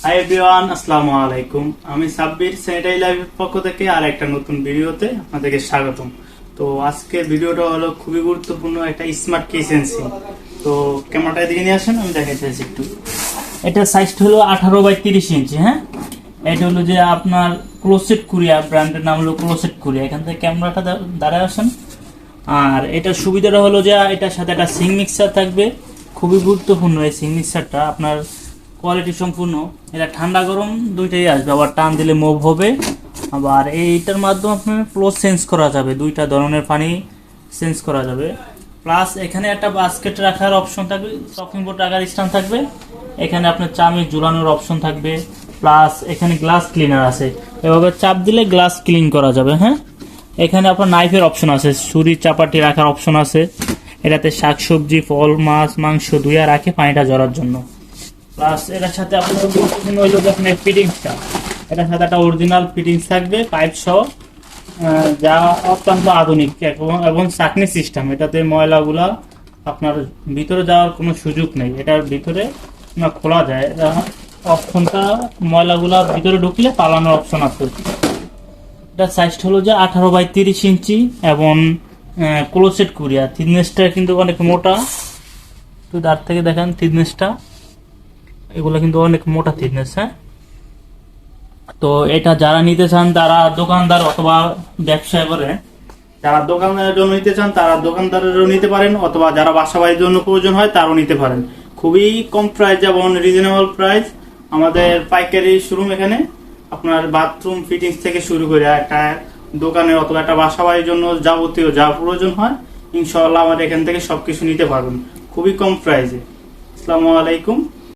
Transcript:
Hi everyone, আসসালামু আলাইকুম। আমি সাব্বির স্যানিটারি লাইভের পক্ষ থেকে আর একটা নতুন ভিডিওতে আপনাদেরকে স্বাগতম। তো আজকের ভিডিওটা হলো খুবই গুরুত্বপূর্ণ একটা স্মার্ট কিচেন সিঙ্ক। তো ক্যামেরাটা দিকে নিয়ে আসেন, আমি দেখাই চাইছি একটু। এটা সাইজটা হলো 18x30 ইঞ্চি। হ্যাঁ, এটা হলো যে আপনার ক্লোসেট কুরিয়া, ব্র্যান্ডের নাম হলো ক্লোসেট কুরিয়া। এখান থেকে ক্যামেরাটা দাঁড়ায় আসেন। আর এটার সুবিধাটা হলো যে এটার সাথে একটা সিঙ্ক মিক্সার থাকবে। খুবই গুরুত্বপূর্ণ এই সিঙ্ক মিক্সারটা, আপনার কোয়ালিটি সম্পূর্ণ। এটা ঠান্ডা গরম দুইটাই আসবে, আবার টান দিলে মুভ হবে। আবার এইটার মাধ্যমে আপনার ফ্লো চেঞ্জ করা যাবে, দুইটা ধরনের পানি চেঞ্জ করা যাবে। প্লাস এখানে একটা বাস্কেট রাখার অপশন থাকবে, চপিং বোর্ড রাখার স্ট্যান্ড থাকবে। এখানে আপনার চামচ ঝুলানোর অপশন থাকবে। প্লাস এখানে গ্লাস ক্লিনার আছে, এভাবে চাপ দিলে গ্লাস ক্লিন করা যাবে। হ্যাঁ, এখানে আপনার নাইফের অপশন আছে, ছুরি চাপাটি রাখার অপশন আছে। এটাতে শাকসবজি, ফল, মাছ, মাংস ধুইয়া রাখে পানিটা ঝরার জন্য। প্লাস এটার সাথে আপনার গুরুত্বপূর্ণ হইল যে আপনার ফিটিংসটা, এটার সাথে একটা অরিজিনাল ফিটিংস থাকবে পাইপ সহ, যা অত্যন্ত আধুনিক এবং চাকনি সিস্টেম। এটাতে ময়লাগুলা আপনার ভিতরে যাওয়ার কোনো সুযোগ নেই, এটার ভিতরে খোলা যায়। অপশনটা ময়লাগুলা ভিতরে ঢুকলে পালানোর অপশন আছে। এটার সাইজটা হলো যে 18x30 ইঞ্চি এবং ক্লোসেট কুরিয়া। থিকনেসটা কিন্তু অনেক মোটা, তো তার থেকে দেখেন থিকনেসটা, এগুলো কিন্তু অনেক মোটা থিকনেস। হ্যাঁ, তো এটা যারা নিতে চান তারা দোকানদার অথবা ব্যবসায় করে, যারা দোকানদারের জন্য নিতে চান তারা দোকানদারেরও নিতে পারেন, অথবা যারা বাসা বাড়ির জন্য প্রয়োজন হয় তারও নিতে পারেন। খুবই কম প্রাইস এবং রিজনেবল প্রাইস। আমাদের পাইকারি শোরুম এখানে আপনার বাথরুম ফিটিংস থেকে শুরু করে একটা দোকানের অথবা একটা বাসা বাড়ির জন্য যাবতীয় যা প্রয়োজন হয় ইনশাআল্লাহ আমাদের এখান থেকে সবকিছু নিতে পারবেন খুবই কম প্রাইসে। আসসালামু আলাইকুম।